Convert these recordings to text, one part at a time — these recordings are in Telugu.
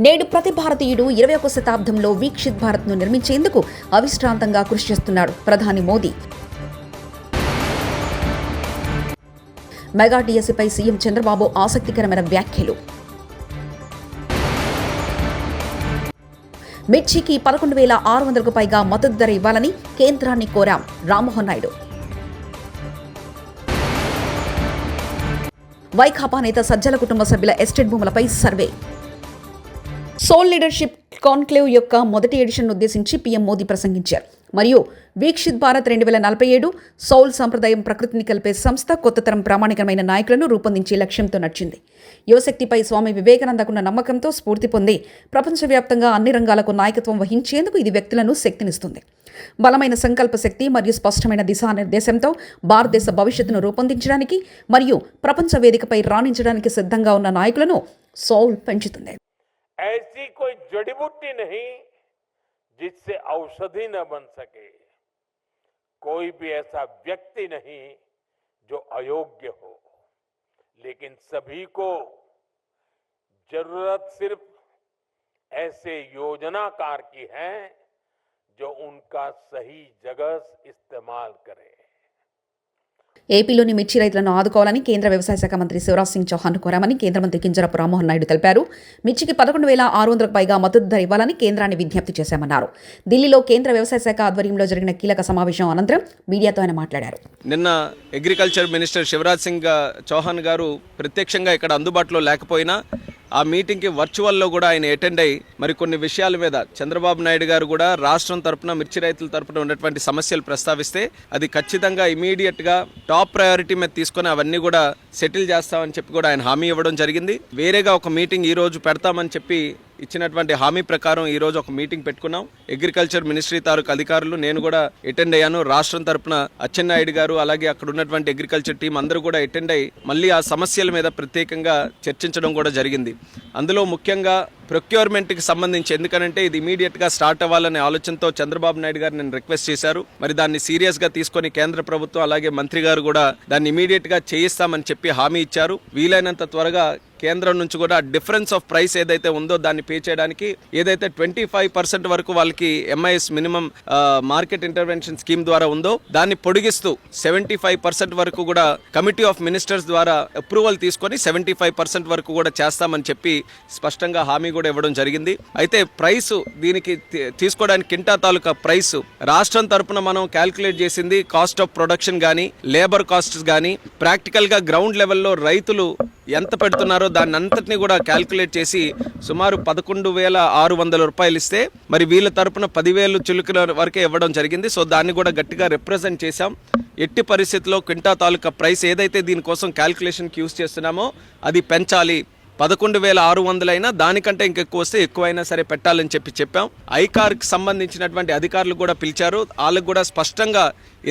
నేడు ప్రతి భారతీయుడు 21వ శతాబ్దంలో వీక్షిత్ భారత్ను నిర్మించేందుకు అవిశ్రాంతంగా కృషి చేస్తున్నాడు ప్రధాని మోదీ. మెగా డిఎస్సీపై సీఎం చంద్రబాబు ఆసక్తికరమైన వ్యాఖ్యలు. మిర్చికి 11,600కు పైగా మద్దతు ధర ఇవ్వాలని కేంద్రాన్ని కోరాం రామ్మోహన్ నాయుడు. వైకాపా నేత సజ్జల కుటుంబ సభ్యుల ఎస్టేట్ భూములపై సర్వే. సోల్ లీడర్షిప్ కాన్క్లేవ్ యొక్క మొదటి ఎడిషన్ను ఉద్దేశించి పీఎం మోదీ ప్రసంగించారు. మరియు వీక్షిత్ భారత్ 2047 సౌల్ సంప్రదాయం ప్రకృతిని కలిపే సంస్థ కొత్త తరం ప్రామాణికమైన నాయకులను రూపొందించే లక్ష్యంతో నడిచింది. యువశక్తిపై స్వామి వివేకానందకున్న నమ్మకంతో స్ఫూర్తి పొంది ప్రపంచవ్యాప్తంగా అన్ని రంగాలకు నాయకత్వం వహించేందుకు ఇది వ్యక్తులను శక్తినిస్తుంది. బలమైన సంకల్ప శక్తి మరియు స్పష్టమైన దిశానిర్దేశంతో భారతదేశ భవిష్యత్తును రూపొందించడానికి మరియు ప్రపంచ వేదికపై రాణించడానికి సిద్ధంగా ఉన్న నాయకులను సౌల్ పెంచుతుంది. ऐसी कोई जड़ी बूटी नहीं जिससे औषधि न बन सके, कोई भी ऐसा व्यक्ति नहीं जो अयोग्य हो, लेकिन सभी को जरूरत सिर्फ ऐसे योजनाकार की है जो उनका सही जगह इस्तेमाल करे. ఏపీలోని మిర్చి రైతులను ఆదుకోవాలని కేంద్ర వ్యవసాయ శాఖ మంత్రి శివరాజ్ సింగ్ చౌహాన్ కోరామని కేంద్ర మంత్రి కింజరాపు రామ్మోహన్ నాయుడు తెలిపారు. మిర్చికి 11,600కు పైగా మద్దతు ధర ఇవ్వాలని కేంద్రాన్ని విజ్ఞప్తి చేశామన్నారు. ఢిల్లీలో కేంద్ర వ్యవసాయ శాఖ ఆధ్వర్యంలో జరిగిన కీలక సమావేశం అనంతరం మీడియాతో ఆయన మాట్లాడారు. నిన్న అగ్రికల్చర్ మినిస్టర్ శివరాజ్ సింగ్ చౌహాన్ గారు ప్రత్యక్షంగా ఇక్కడ అందుబాటులో లేకపోయినా ఆ మీటింగ్కి వర్చువల్లో కూడా ఆయన అటెండ్ అయ్యి మరికొన్ని విషయాల మీద చంద్రబాబు నాయుడు గారు కూడా రాష్ట్రం తరపున మిర్చి రైతుల తరపున ఉన్నటువంటి సమస్యలు ప్రస్తావిస్తే అది ఖచ్చితంగా ఇమీడియట్గా టాప్ ప్రయారిటీ మీద తీసుకొని అవన్నీ కూడా సెటిల్ చేస్తామని చెప్పి కూడా ఆయన హామీ ఇవ్వడం జరిగింది. వేరేగా ఒక మీటింగ్ ఈరోజు పెడతామని చెప్పి ఇచ్చినటువంటి హామీ ప్రకారం ఈ రోజు ఒక మీటింగ్ పెట్టుకున్నాం. అగ్రికల్చర్ మినిస్ట్రీ తాలూకు అధికారులు నేను కూడా అటెండ్ అయ్యాను. రాష్ట్రం తరపున అచ్చెన్నాయుడు గారు అలాగే అక్కడ ఉన్నటువంటి అగ్రికల్చర్ టీం అందరూ కూడా అటెండ్ అయ్యి మళ్ళీ ఆ సమస్యల మీద ప్రత్యేకంగా చర్చించడం కూడా జరిగింది. అందులో ముఖ్యంగా ప్రొక్యూర్మెంట్కి సంబంధించి, ఎందుకనంటే ఇది ఇమీడియట్గా స్టార్ట్ అవ్వాలనే ఆలోచనతో చంద్రబాబు నాయుడు గారు నేను రిక్వెస్ట్ చేశారు. మరి దాన్ని సీరియస్గా తీసుకొని కేంద్ర ప్రభుత్వం అలాగే మంత్రి గారు కూడా దాన్ని ఇమీడియట్గా చేయిస్తామని చెప్పి హామీ ఇచ్చారు. వీలైనంత త్వరగా కేంద్రం నుంచి కూడా డిఫరెన్స్ ఆఫ్ ప్రైస్ ఏదైతే ఉందో దాన్ని పే చేయడానికి ఏదైతే 25% వరకు వాళ్ళకి MIS minimum market intervention scheme ద్వారా ఉందో దాన్ని పొడిగిస్తూ 75% వరకు కూడా కమిటీ ఆఫ్ మినిస్టర్స్ ద్వారా అప్రూవల్ తీసుకొని 75% వరకు కూడా చేస్తామని చెప్పి స్పష్టంగా హామీ కూడా ఇవ్వడం జరిగింది. అయితే ప్రైస్ దీనికి తీసుకోవడానికి కింటా తాలూకా ప్రైస్ రాష్ట్రం తరపున మనం క్యాల్కులేట్ చేసింది కాస్ట్ ఆఫ్ ప్రొడక్షన్ కానీ లేబర్ కాస్ట్స్ కానీ ప్రాక్టికల్గా గ్రౌండ్ లెవెల్లో రైతులు ఎంత పెడుతున్నారో దాన్ని అంతటినీ కూడా క్యాల్కులేట్ చేసి సుమారు 11,600 రూపాయలు ఇస్తే మరి వీళ్ళ తరపున 10,000 చిలుకల వరకే ఇవ్వడం జరిగింది. సో దాన్ని కూడా గట్టిగా రిప్రజెంట్ చేశాం. ఎట్టి పరిస్థితుల్లో క్వింటా తాలూకా ప్రైస్ ఏదైతే దీనికోసం క్యాల్కులేషన్కి యూజ్ చేస్తున్నామో అది పెంచాలి. 11,600 అయినా దానికంటే ఇంకెక్కువ వస్తే ఎక్కువైనా సరే పెట్టాలని చెప్పాం. ఐకార్కి సంబంధించినటువంటి అధికారులు కూడా పిలిచారు. వాళ్ళకు కూడా స్పష్టంగా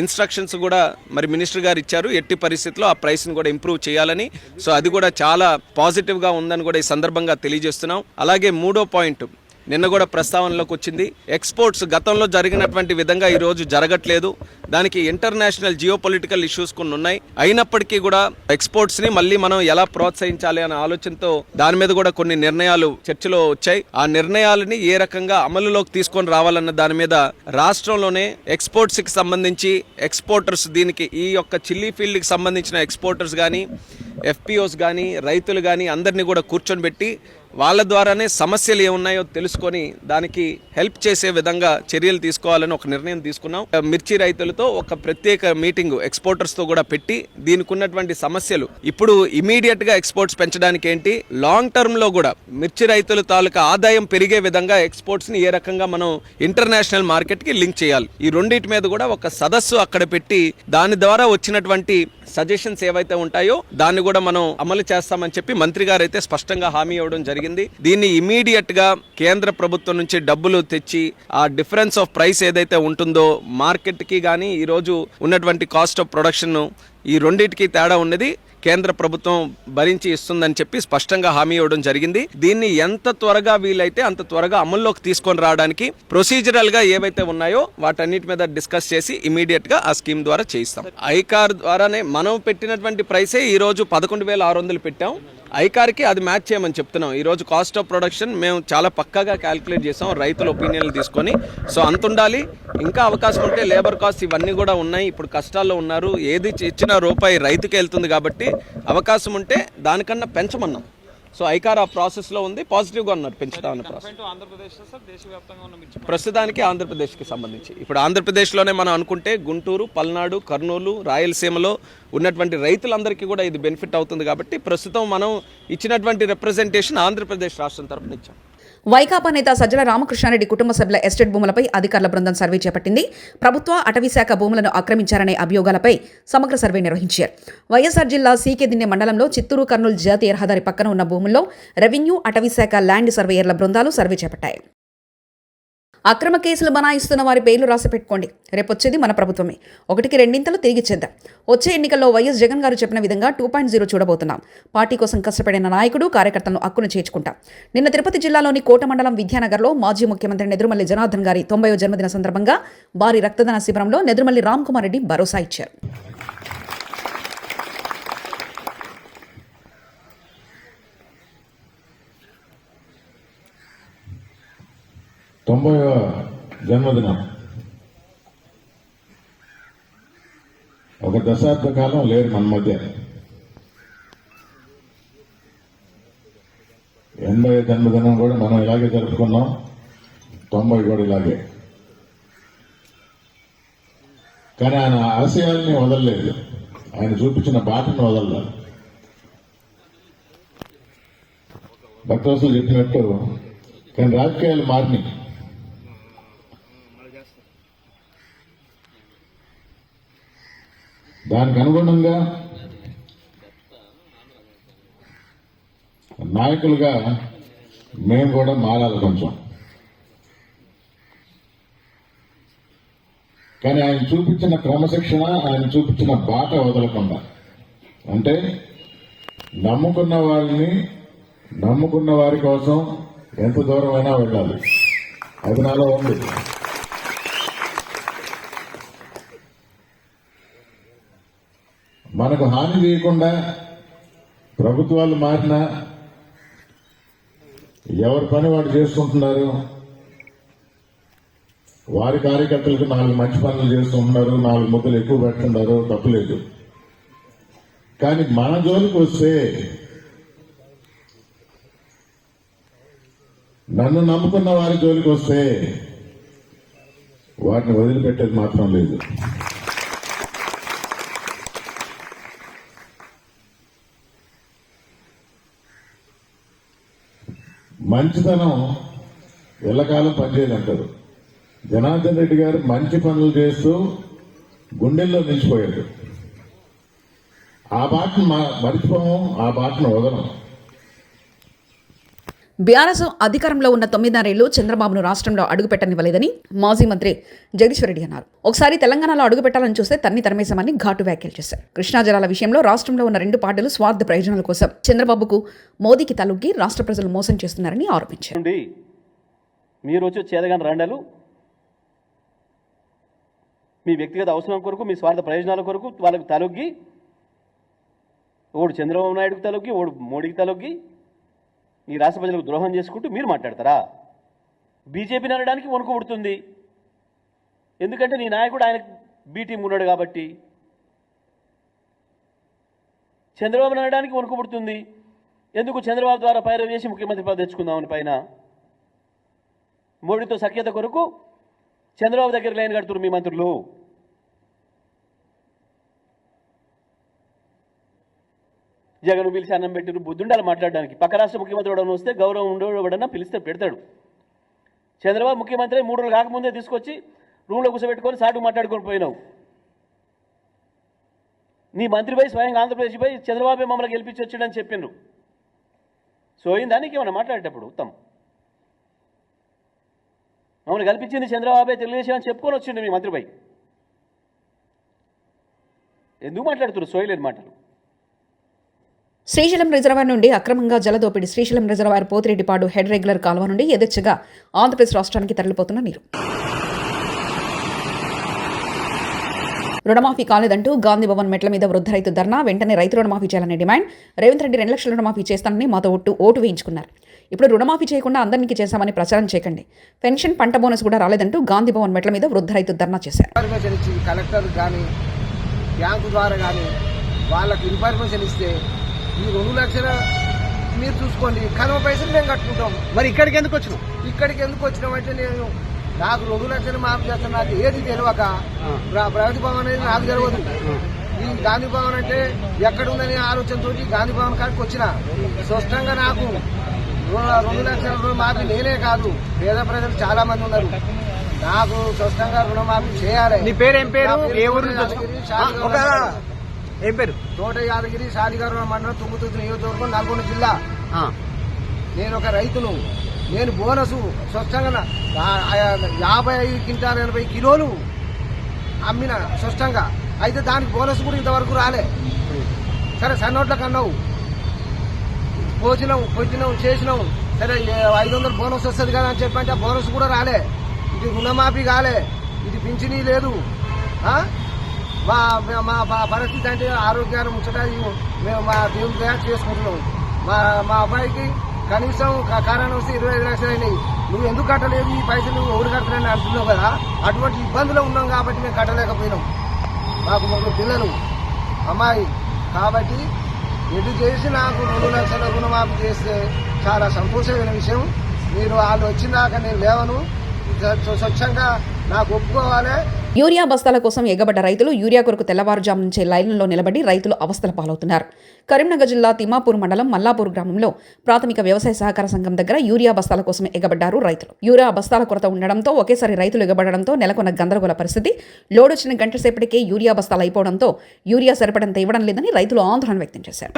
ఇన్స్ట్రక్షన్స్ కూడా మరి మినిస్టర్ గారు ఇచ్చారు. ఎట్టి పరిస్థితుల్లో ఆ ప్రైస్ని కూడా ఇంప్రూవ్ చేయాలని. సో అది కూడా చాలా పాజిటివ్గా ఉందని కూడా ఈ సందర్భంగా తెలియజేస్తున్నాం. అలాగే మూడో పాయింట్ నిన్న కూడా ప్రస్తావనలోకి వచ్చింది. ఎక్స్పోర్ట్స్ గతంలో జరిగినటువంటి విధంగా ఈరోజు జరగట్లేదు. దానికి ఇంటర్నేషనల్ జియోపొలిటికల్ ఇష్యూస్ కొన్ని ఉన్నాయి. అయినప్పటికీ కూడా ఎక్స్పోర్ట్స్ని మళ్ళీ మనం ఎలా ప్రోత్సహించాలి అనే ఆలోచనతో దాని మీద కూడా కొన్ని నిర్ణయాలు చర్చలో వచ్చాయి. ఆ నిర్ణయాలని ఏ రకంగా అమలులోకి తీసుకొని రావాలన్న దాని మీద రాష్ట్రంలోనే ఎక్స్పోర్ట్స్కి సంబంధించి ఎక్స్పోర్టర్స్ దీనికి ఈ యొక్క చిల్లీ ఫీల్డ్కి సంబంధించిన ఎక్స్పోర్టర్స్ కానీ ఎఫ్పిఓస్ కానీ రైతులు కానీ అందరినీ కూడా కూర్చొని పెట్టి వాళ్ళ ద్వారానే సమస్యలు ఏమున్నాయో తెలుసుకొని దానికి హెల్ప్ చేసే విధంగా చర్యలు తీసుకోవాలని ఒక నిర్ణయం తీసుకున్నాం. మిర్చి రైతులతో ఒక ప్రత్యేక మీటింగ్ ఎక్స్పోర్టర్స్తో కూడా పెట్టి దీనికి ఉన్నటువంటి సమస్యలు ఇప్పుడు ఇమీడియట్గా ఎక్స్పోర్ట్స్ పెంచడానికి ఏంటి, లాంగ్ టర్మ్లో కూడా మిర్చి రైతుల తాలూకా ఆదాయం పెరిగే విధంగా ఎక్స్పోర్ట్స్ని ఏ రకంగా మనం ఇంటర్నేషనల్ మార్కెట్కి లింక్ చేయాలి. ఈ రెండింటి మీద కూడా ఒక సదస్సు అక్కడ పెట్టి దాని ద్వారా వచ్చినటువంటి సజెషన్స్ ఏవైతే ఉంటాయో దాన్ని కూడా మనం అమలు చేస్తామని చెప్పి మంత్రి గారు అయితే స్పష్టంగా హామీ ఇవ్వడం జరిగింది. దీన్ని ఇమీడియట్ గా కేంద్ర ప్రభుత్వం నుంచి డబ్బులు తెచ్చి ఆ డిఫరెన్స్ ఆఫ్ ప్రైస్ ఏదైతే ఉంటుందో మార్కెట్ కి కానీ ఈ రోజు ఉన్నటువంటి కాస్ట్ ఆఫ్ ప్రొడక్షన్ ఈ రెండింటికి తేడా ఉన్నది కేంద్ర ప్రభుత్వం భరించి ఇస్తుందని చెప్పి స్పష్టంగా హామీ ఇవ్వడం జరిగింది. దీన్ని ఎంత త్వరగా వీలైతే అంత త్వరగా అమల్లోకి తీసుకొని రావడానికి ప్రొసీజరల్ గా ఏవైతే ఉన్నాయో వాటన్నిటి మీద డిస్కస్ చేసి ఇమీడియట్ గా ఆ స్కీమ్ ద్వారా చేయిస్తాం. ఐకార్ ద్వారానే మనం పెట్టినటువంటి ప్రైసే ఈ రోజు 11,600 పెట్టాం. ఐకార్కి అది మ్యాచ్ చేయమని చెప్తున్నాం. ఈరోజు కాస్ట్ ఆఫ్ ప్రొడక్షన్ మేము చాలా పక్కాగా క్యాలిక్యులేట్ చేసాం రైతుల ఒపీనియన్లు తీసుకొని. సో అంత ఉండాలి. ఇంకా అవకాశం ఉంటే లేబర్ కాస్ట్ ఇవన్నీ కూడా ఉన్నాయి. ఇప్పుడు కష్టాల్లో ఉన్నారు. ఏది ఇచ్చిన రూపాయి రైతుకే వెళ్తుంది కాబట్టి అవకాశం ఉంటే దానికన్నా పెంచమన్నాం. సో ఐకార్ ఆ ప్రాసెస్లో ఉంది. పాజిటివ్గా ఉన్నారు పెంచుతా ఉన్న ప్రాసెస్. ప్రస్తుతానికి ఆంధ్రప్రదేశ్కి సంబంధించి ఇప్పుడు ఆంధ్రప్రదేశ్లోనే మనం అనుకుంటే గుంటూరు, పల్నాడు, కర్నూలు, రాయలసీమలో ఉన్నటువంటి రైతులందరికీ కూడా ఇది బెనిఫిట్ అవుతుంది కాబట్టి ప్రస్తుతం మనం ఇచ్చినటువంటి రిప్రజెంటేషన్ ఆంధ్రప్రదేశ్ రాష్ట్రం తరఫున ఇచ్చాం. వైకాపా నేత సజ్జల రామకృష్ణారెడ్డి కుటుంబ సభ్యుల ఎస్టేట్ భూములపై అధికారుల బృందం సర్వే చేపట్టింది. ప్రభుత్వ అటవీ శాఖ భూములను ఆక్రమించారనే అభియోగాలపై సమగ్ర సర్వే నిర్వహించారు. వైఎస్ఆర్ జిల్లా సీకేదిన్నె మండలంలో చిత్తూరు కర్నూలు జాతీయ రహదారి పక్కన ఉన్న భూముల్లో రెవెన్యూ, అటవీ శాఖ ల్యాండ్ సర్వేయర్ల బృందాలు సర్వే చేపట్టాయి. అక్రమ కేసులు బనాయిస్తున్న వారి పేర్లు రాసి పెట్టుకోండి. రేపొచ్చేది మన ప్రభుత్వమే. 1కి 2 తిరిగిచ్చేద్దాం. వచ్చే ఎన్నికల్లో వైఎస్ జగన్ గారు చెప్పిన విధంగా 2.0 చూడబోతున్నాం. పార్టీ కోసం కష్టపడిన నాయకుడు, కార్యకర్తలను హక్కును చేర్చుకుంటాం. నిన్న తిరుపతి జిల్లాలోని కోట మండలం విద్యానగర్లో మాజీ ముఖ్యమంత్రి నెదురుమల్లి జనార్దన్ గారి 90వ జన్మదిన సందర్భంగా భారీ రక్తదాన శిబిరంలో నెదురుమల్లి రామ్ కుమార్ రెడ్డి భరోసా ఇచ్చారు. తొంభైవ జన్మదినం ఒక దశాబ్ద కాలం లేరు మన మధ్య. 80వ జన్మదినం కూడా మనం ఇలాగే జరుపుకున్నాం. 90 కూడా ఇలాగే. కానీ ఆయన ఆశయాల్ని వదలలేదు. ఆయన చూపించిన బాటను వదలలేదు. భక్తవసులు చెప్పినట్టు కానీ రాజకీయాలు మారినాయి. దానికి అనుగుణంగా నాయకులుగా మేము కూడా మారాలి కొంచెం. కానీ ఆయన చూపించిన క్రమశిక్షణ, ఆయన చూపించిన బాట వదలకుండా, అంటే నమ్ముకున్న వాళ్ళని, నమ్ముకున్న వారి కోసం ఎంత దూరమైనా వెళ్ళాలి. అది నాలో ఉంది. మనకు హాని చేయకుండా ప్రభుత్వాలు మారినా ఎవరి పని వాడు చేసుకుంటున్నారు. వారి కార్యకర్తలకు 4 మంచి పనులు చేస్తుంటున్నారు, 4 ముద్దలు ఎక్కువ పెడుతున్నారు, తప్పులేదు. కానీ మన జోలికి వస్తే, నన్ను నమ్ముకున్న వారి జోలికి వస్తే వాటిని వదిలిపెట్టేది మాత్రం లేదు. మంచితనం ఎల్లకాలం పనిచేయదంటారు. జనార్దన్ రెడ్డి గారు మంచి పనులు చేస్తూ గుండెల్లో నిలిచిపోయాడు. ఆ బాటను మర్చిపోము, ఆ బాటను వదలం. బీఆర్ఎస్ అధికారంలో ఉన్న 9 ఏళ్లు చంద్రబాబును రాష్ట్రంలో అడుగుపెట్టనివ్వలేదని మాజీ మంత్రి జగదీశ్వర్ రెడ్డి అన్నారు. ఒకసారి తెలంగాణలో అడుగుపెట్టాలని చూస్తే తన్ని తరిమేశామని ఘాటు వ్యాఖ్యలు చేశారు. కృష్ణా జలాల విషయంలో రాష్ట్రంలో ఉన్న 2 పార్టీలు స్వార్థ ప్రయోజనాల కోసం చంద్రబాబుకు, మోదీకి తలొగ్గి రాష్ట్ర ప్రజలు మోసం చేస్తున్నారని ఆరోపించారు. మీరు వచ్చి చేదగాని రండాలు మీ వ్యక్తిగత అవసరం కొరకు, మీ స్వార్థ ప్రయోజనాల కొరకు వాళ్ళకు తలొగ్గి, ఓడు చంద్రబాబు నాయుడుకి తలొగ్గి, ఓడు మోడీకి తలొగ్గి ఈ రాష్ట్ర ప్రజలకు ద్రోహం చేసుకుంటూ మీరు మాట్లాడతారా? బీజేపీని అనడానికి వణుకు పుడుతుంది. ఎందుకంటే నీ నాయకుడు ఆయన బీ టీం ఉన్నాడు కాబట్టి. చంద్రబాబుని అనడానికి వణుకు పుడుతుంది. ఎందుకు? చంద్రబాబు ద్వారా పైరవి చేసి ముఖ్యమంత్రి పదవి తెచ్చుకుందామని పైన. మోడీతో సఖ్యత కొరకు చంద్రబాబు దగ్గర లైన్ కడుతున్నారు మీ మంత్రులు. జగన్ పిలిచి అన్నం పెట్టిరు. బుద్ధుండాలి మాట్లాడడానికి. పక్క రాష్ట్ర ముఖ్యమంత్రి ఎవడన్నా వస్తే గౌరవం ఉండేవాడన్నా పిలిస్తే పెడతాడు. చంద్రబాబు ముఖ్యమంత్రి 3 రోజులు కాకముందే తీసుకొచ్చి రూమ్లో కూర్చోబెట్టుకొని సాటు మాట్లాడుకొని పోయినావు. నీ మంత్రి పోయి స్వయంగా ఆంధ్రప్రదేశ్ పోయి చంద్రబాబు మమ్మల్ని గెలిపించి వచ్చాడని చెప్పిండ్రు. సోయిన దానికి ఏమన్నా మాట్లాడేటప్పుడు ఉత్తమ్ మమ్మల్ని కల్పించింది చంద్రబాబే, తెలుగుదేశం అని చెప్పుకొని వచ్చిండు మీ మంత్రిపై. ఎందుకు మాట్లాడుతున్నారు సోయలేని మాటలు? శ్రీశైలం రిజర్వాయర్ నుండి అక్రమంగా జలదోపిడి. Srisailam reservoir Pothireddypadu head regulator కాలువ నుండి యథేచ్ఛగా ఆంధ్రప్రదేశ్ రాష్ట్రానికి తరలిపోతున్న నీరు. రుణమాఫీ కాలేదంటూ గాంధీ భవన్ మెట్ల మీద వృద్ధ రైతు ధర్నా. వెంటనే రైతు రుణమాఫీ చేయాలనే డిమాండ్. రేవంత్ రెడ్డి 2 లక్షల రుణమాఫీ చేస్తానని మాతో ఓటు వేయించుకున్నారు. ఇప్పుడు రుణమాఫీ చేయకుండా అందరికీ చేశామని ప్రచారం చేయకండి. పెన్షన్, పంట బోనస్ కూడా రాలేదంటూ గాంధీ భవన్ మెట్ల మీద వృద్ధ రైతు ధర్నా చేశారు. కలెక్టర్ కానీ బ్యాంకు ద్వారా కానీ వాళ్ళకి ఇన్ఫర్మేషన్ ఇస్తే ఈ 2 లక్షల మీరు చూసుకోండి, కనుమ పైసలు మేము కట్టుకుంటాం. మరి ఇక్కడికి ఎందుకు వచ్చినాం? ఇక్కడికి ఎందుకు వచ్చినామంటే నాకు 2 లక్షలు మాఫీ చేస్తాను. నాకు ఏది తెలియక ప్రగతి భవన్ అనేది నాకు తెలియదు. ఈ గాంధీ భవన్ అంటే ఎక్కడుందని ఆలోచనతో గాంధీ భవన్ కాడికి వచ్చిన. స్పష్టంగా నాకు 2 లక్షల రుణమాఫీ నేనే కాదు, పేద ప్రజలు చాలా మంది ఉన్నారు. నాకు స్పష్టంగా రుణమాఫీ చేయాలి. నీ పేరు ఏం పేరు? ఏ ఊరు? ఏం పేరు? తోట యాదగిరి, శాలిగారు మండలం, తుంగుతుర్తి నియోజకవర్గం, నల్గొండ జిల్లా. నేను ఒక రైతును. నేను బోనసు స్పష్టంగా 55 క్వింటాల్ 80 కిలోలు అమ్మిన స్పష్టంగా. అయితే దానికి బోనస్ కూడా ఇంతవరకు రాలే. సరే సన్నోట్లకు అన్నావు, పోచినాం చేసినాం, సరే 500 బోనస్ వస్తుంది కదా అని చెప్పంటే ఆ బోనస్ కూడా రాలే. ఇది రుణమాఫీ కాలే, ఇది పింఛనీ లేదు. మా పరిస్థితి అంటే ఆరోగ్యాన్ని ముచ్చట మేము మా దేవుని దయ చేసుకుంటున్నాం. మా అబ్బాయికి కనీసం కారణం వస్తే 25 లక్షలు అయినాయి. నువ్వు ఎందుకు కట్టలేదు, ఈ పైసలు ఎవరు కట్టలేని అంటున్నావు కదా. అటువంటి ఇబ్బందులు ఉన్నాం కాబట్టి మేము కట్టలేకపోయినాం. మాకు 3 పిల్లలు, అమ్మాయి. కాబట్టి ఎటు చేసి నాకు 2 లక్షల రుణమాఫీ చేస్తే చాలా సంతోషమైన విషయం. మీరు వాళ్ళు వచ్చిందాక నేను లేవను, స్వచ్ఛంగా నాకు ఒప్పుకోవాలి. యూరియా బస్తాల కోసం ఎగబడ్డ రైతులు. యూరియా కొరకు తెల్లవారుజాము నుంచే లైన్లలో నిలబడి రైతులు అవస్థల పాలవుతున్నారు. కరీంనగర్ జిల్లా తిమ్మాపూర్ మండలం మల్లాపూర్ గ్రామంలో ప్రాథమిక వ్యవసాయ సహకార సంఘం దగ్గర యూరియా బస్తాల కోసం ఎగబడ్డారు రైతులు. యూరియా బస్తాల కొరత ఉండడంతో ఒకేసారి రైతులు ఎగబడడంతో నెలకొన్న గందరగోళ పరిస్థితి. లోడ్ వచ్చిన గంట సేపటికే యూరియా బస్తాలు అయిపోవడంతో యూరియా సరిపడంత ఇవ్వడం లేదని రైతులు ఆందోళన వ్యక్తం చేశారు.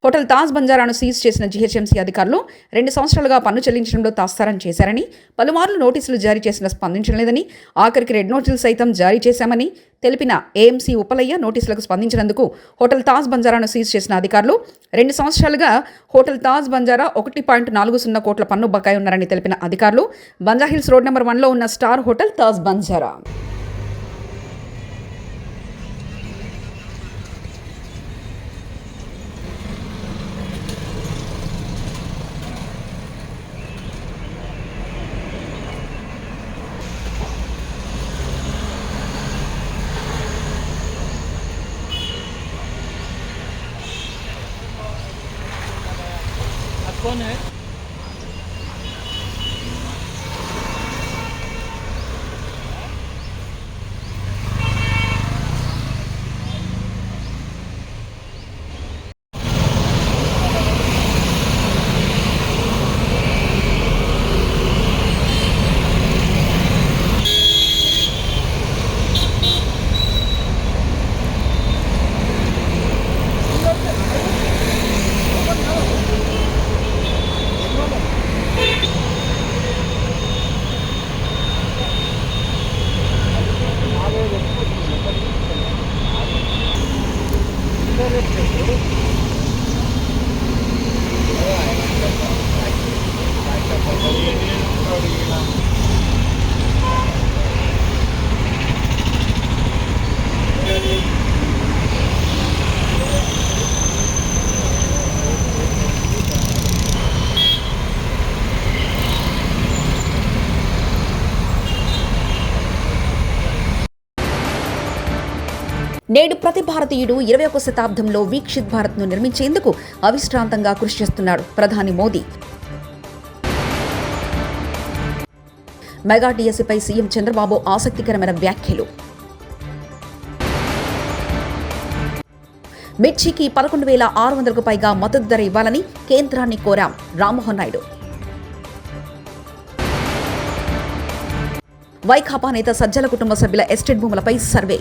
హోటల్ తాజ్ బంజారాను సీజ్ చేసిన జీహెచ్ఎంసీ అధికారులు 2 సంవత్సరాలుగా పన్ను చెల్లించడంలో తాత్సారం చేశారని, పలుమార్లు నోటీసులు జారీ చేసినా స్పందించలేదని, ఆఖరికి రెడ్ నోటీసులు సైతం జారీ చేశామని తెలిపిన ఏఎంసీ ఉపలయ్య నోటీసులకు స్పందించినందుకు హోటల్ తాజ్ బంజారాను సీజ్ చేసిన అధికారులు 2 సంవత్సరాలుగా హోటల్ తాజ్ బంజారా 1.40 కోట్ల పన్ను బకాయి ఉన్నారని తెలిపిన అధికారులు బంజాహిల్స్ రోడ్ నెంబర్ 1లో ఉన్న స్టార్ హోటల్ తాజ్ బంజారా कौन है? నేడు ప్రతి భారతీయుడు 21వ శతాబ్దంలో వీక్షిత్ భారత్ను నిర్మించేందుకు అవిశ్రాంతంగా కృషి చేస్తున్నాడు ప్రధాని మోదీ. మెగా డిఎస్సీపై సీఎం చంద్రబాబు ఆసక్తికరమైన వ్యాఖ్యలు. మిర్చికి 11,600కు పైగా మద్దతు ధర ఇవ్వాలని కేంద్రాన్ని కోరాం. రామ్మోహన్ నాయుడు. వైకాపా నేత సజ్జల కుటుంబ సభ్యుల ఎస్టేట్ భూములపై సర్వే.